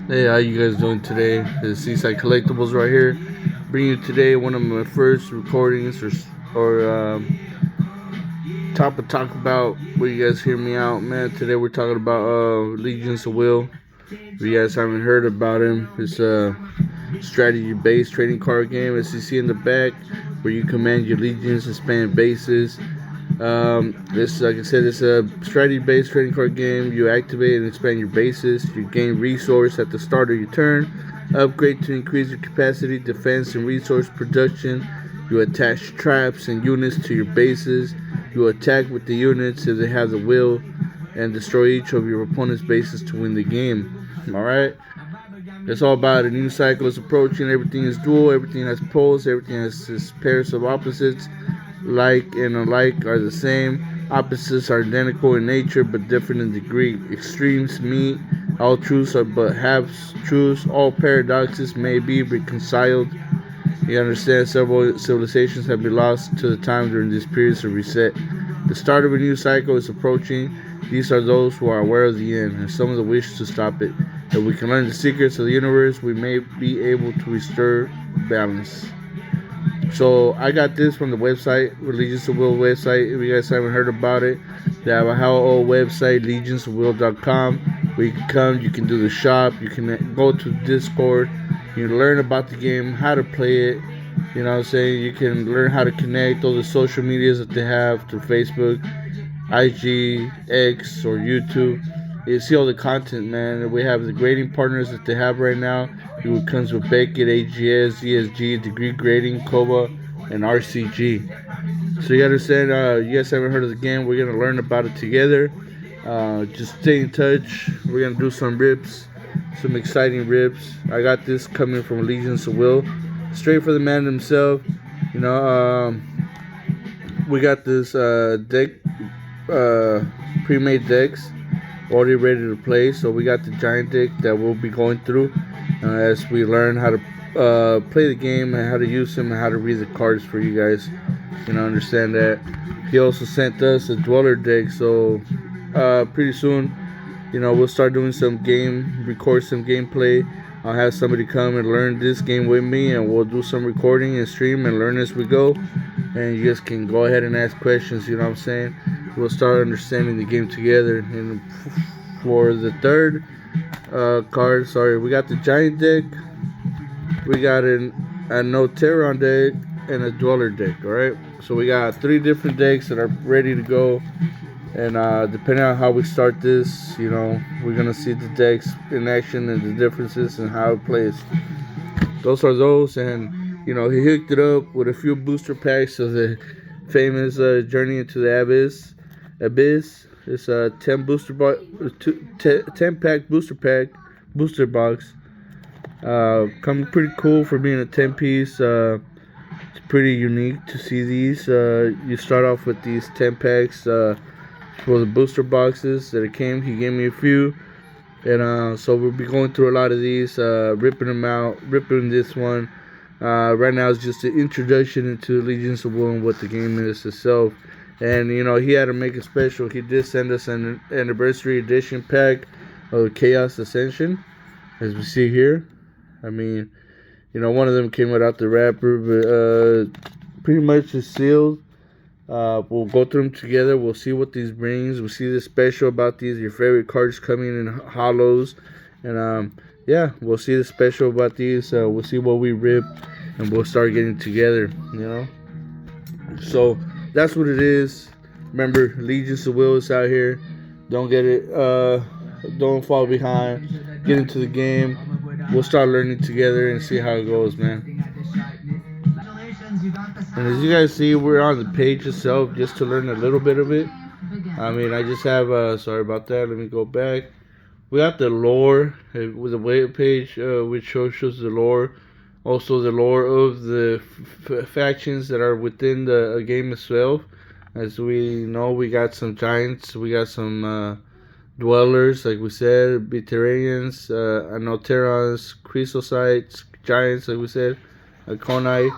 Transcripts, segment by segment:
Hey, how you guys doing today? This is Seaside Collectibles right here. Bringing you today one of my first recordings or talk about what you guys hear me out, man. Today we're talking about Legions of Will. If you guys haven't heard about him, it's a strategy-based trading card game. As you see in the back, where you command your legions and span bases. This, like I said, it's a strategy-based trading card game. You activate and expand your bases. You gain resource at the start of your turn. Upgrade to increase your capacity, defense, and resource production. You attach traps and units to your bases. You attack with the units if they have the will, and destroy each of your opponent's bases to win the game. Alright? It's all about a new cycle is approaching. Everything is dual. Everything has poles. Everything has pairs of opposites. Like and unlike are the same. Opposites are identical in nature but different in degree. Extremes meet. All truths are but half truths. All paradoxes may be reconciled. You understand several civilizations have been lost to the time during these periods of reset. The start of a new cycle is approaching. These are those who are aware of the end, and some of the wish to stop it. If we can learn the secrets of the universe, we may be able to restore balance. So I got this from the website, Legions of Will website. If you guys haven't heard about it, they have a how old website, legionsofwill.com, where you can come, you can do the shop, you can go to Discord, you can learn about the game, how to play it. You know what I'm saying? You can learn how to connect all the social medias that they have through Facebook, IG, X, or YouTube. You see all the content, man. We have the grading partners that they have right now. It comes with Beckett, AGS, ESG, Degree Grading, COBA, and RCG. So you understand, you guys haven't heard of the game. We're going to learn about it together. Just stay in touch. We're going to do some rips, some exciting rips. I got this coming from Legions of Will. Straight for the man himself. You know, we got this deck, pre-made decks already ready to play. So we got the giant deck that we'll be going through as we learn how to play the game and how to use them and how to read the cards for you guys. You know, understand that. He also sent us a dweller deck, so pretty soon, you know, we'll start doing record some gameplay. I'll have somebody come and learn this game with me, and we'll do some recording and stream and learn as we go. And you guys can go ahead and ask questions. You know what I'm saying? We'll start understanding the game together. And for the third card, we got the giant deck, we got a no Terron deck, and a dweller deck. All right, so we got three different decks that are ready to go. And depending on how we start this, you know, we're gonna see the decks in action and the differences and how it plays. Those are those, and you know, he hooked it up with a few booster packs of the famous Journey into the Abyss. It's a 10 pack booster box. Coming pretty cool for being a 10 piece. It's pretty unique to see these. You start off with these 10 packs for the booster boxes that it came. He gave me a few. And so we'll be going through a lot of these, ripping them out, ripping this one. Right now it's just an introduction into Legions of Will and what the game is itself. And, you know, he had to make it special. He did send us an anniversary edition pack of Chaos Ascension, as we see here. I mean, you know, one of them came without the wrapper, but pretty much is sealed. We'll go through them together. We'll see what these brings. We'll see the special about these. Your favorite cards coming in hollows. And, yeah, we'll see the special about these. We'll see what we rip. And we'll start getting together, you know. So that's what it is. Remember, Legions of Will is out here. Don't get it. Don't fall behind. Get into the game. We'll start learning together and see how it goes, man. And as you guys see, we're on the page itself just to learn a little bit of it. I mean, I just have, sorry about that. Let me go back. We got the lore with the web page, which shows the lore. Also, the lore of the factions that are within the game itself. As we know, we got some giants, we got some dwellers, like we said, Beteranians, Anoterons, Chrysocytes, giants, like we said, Conai,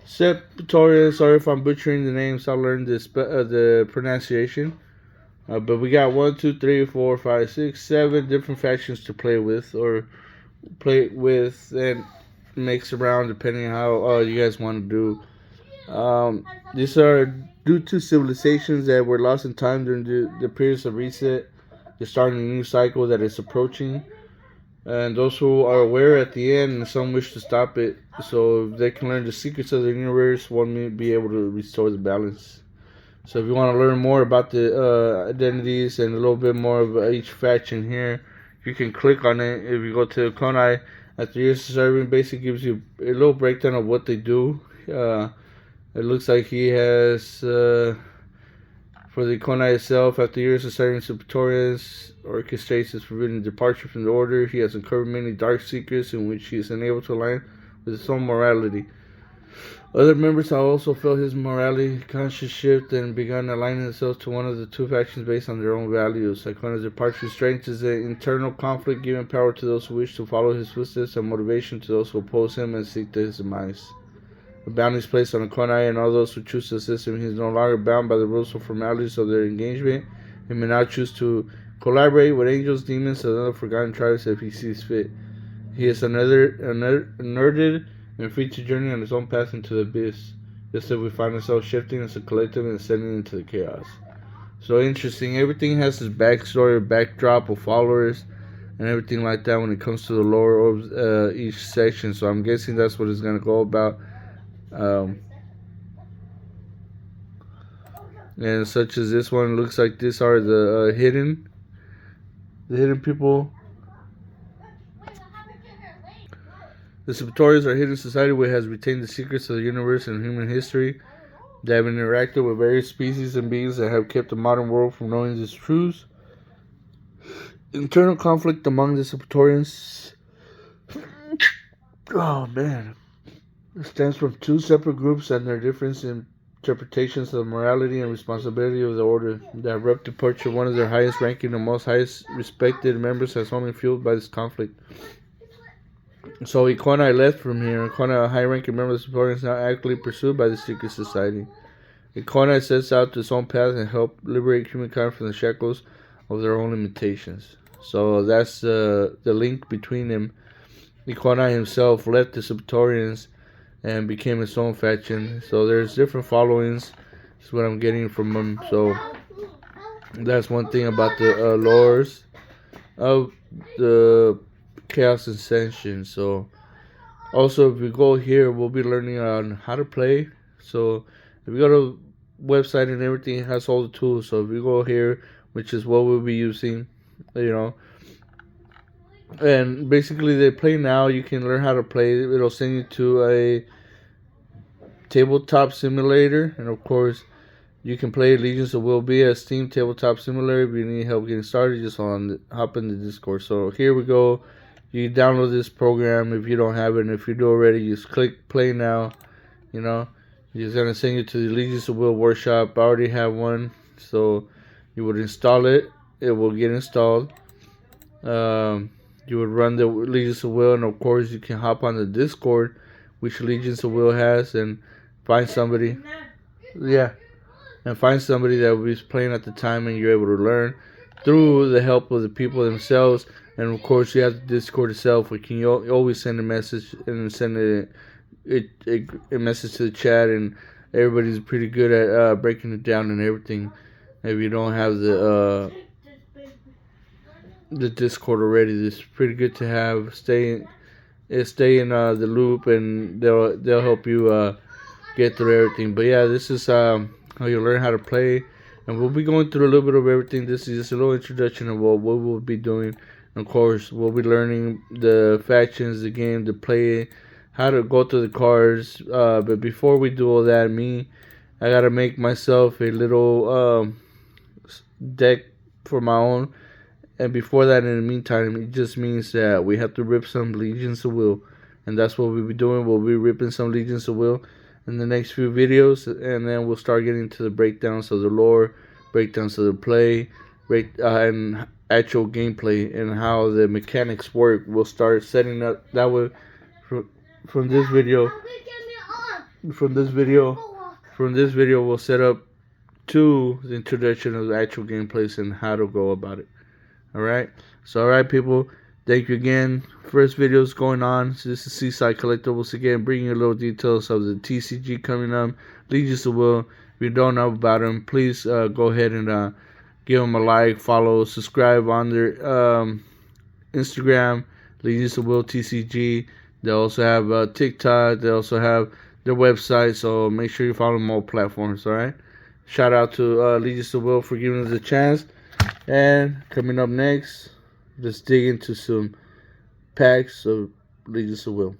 Septorians. Sorry if I'm butchering the names, I'll learn the pronunciation. But we got 1, 2, 3, 4, 5, 6, 7 different factions to play with, or play with and mix around depending on how you guys want to do. These are due to civilizations that were lost in time during the periods of reset. They're starting a new cycle that is approaching, and those who are aware at the end, and some wish to stop it. So if they can learn the secrets of the universe, one may be able to restore the balance. So if you want to learn more about the identities and a little bit more of each faction here, you can click on it. If you go to Konai, after years of serving, basically gives you a little breakdown of what they do. It looks like he has, for the Konai itself, after years of serving Praetorians, orchestrates his forbidden departure from the order. He has uncovered many dark secrets in which he is unable to align with his own morality. Other members have also felt his morality conscious shift and begun aligning themselves to one of the two factions based on their own values. Ikona's departure strengthens the internal conflict, giving power to those who wish to follow his footsteps and motivation to those who oppose him and seek his demise. The bounty is placed on Ikonai and all those who choose to assist him. He is no longer bound by the rules or formalities of their engagement. He may now choose to collaborate with angels, demons, and other forgotten tribes if he sees fit. He is unnerved and free to journey on his own path into the abyss, just as we find ourselves shifting as a collective and ascending into the chaos. So interesting. Everything has its backstory, backdrop of followers, and everything like that when it comes to the lore of each section. So I'm guessing that's what it's going to go about. And such as this one, looks like these are the hidden people. The Sabatorians are a hidden society which has retained the secrets of the universe and human history. They have interacted with various species and beings that have kept the modern world from knowing these truths. Internal conflict among the Sabatorians, oh man, it stems from two separate groups and their different interpretations of the morality and responsibility of the order. The abrupt departure of one of their highest ranking and most highest respected members has only fueled by this conflict. So Ikonai left from here. Ikonai, a high-ranking member of the Sabatorians, is now actively pursued by the secret society. Ikonai sets out to his own path and help liberate humankind from the shackles of their own limitations. So that's the link between them. Ikonai himself left the Sabatorians and became his own faction. So there's different followings. That's what I'm getting from him. So that's one thing about the lores of the Chaos Ascension. So also, if we go here, we'll be learning on how to play. So if we go to website and everything, it has all the tools. So if we go here, which is what we'll be using, and basically they play now. You can learn how to play. It'll send you to a tabletop simulator, and of course you can play Legions of Will be a Steam tabletop simulator. If you need help getting started, just hop in the Discord. So here we go. You download this program if you don't have it, and if you do already, just click play now. It's gonna send you to the Legions of Will workshop. I already have one, so you would install it. It will get installed. You would run the Legions of Will, and of course you can hop on the Discord, which Legions of Will has, and find somebody. Yeah, and find somebody that was playing at the time, and you're able to learn through the help of the people themselves. And of course, you have the Discord itself, where you can always send a message and send a message to the chat, and everybody's pretty good at breaking it down and everything. If you don't have the Discord already, it's pretty good to have. Stay in the loop, and they'll help you get through everything. But yeah, this is how you learn how to play, and we'll be going through a little bit of everything. This is just a little introduction of what we'll be doing. And of course, we'll be learning the factions, the game, the play, how to go through the cards. But before we do all that, I gotta make myself a little deck for my own. And before that, in the meantime, it just means that we have to rip some Legions of Will. And that's what we'll be doing. We'll be ripping some Legions of Will in the next few videos. And then we'll start getting to the breakdowns of the lore, breakdowns of the play, and actual gameplay, and how the mechanics work. We'll start setting up that way from this video. From this video, we'll set up to the introduction of the actual gameplays and how to go about it. Alright, so alright people, Thank you again. First video is going on. So this is Seaside Collectibles again, bringing you a little details of the TCG coming up. Legions of Will. If you don't know about them, please go ahead and give them a like, follow, subscribe on their Instagram, Legions of Will TCG. They also have TikTok. They also have their website. So make sure you follow them on all platforms. All right. Shout out to Legions of Will for giving us a chance. And coming up next, let's dig into some packs of Legions of Will.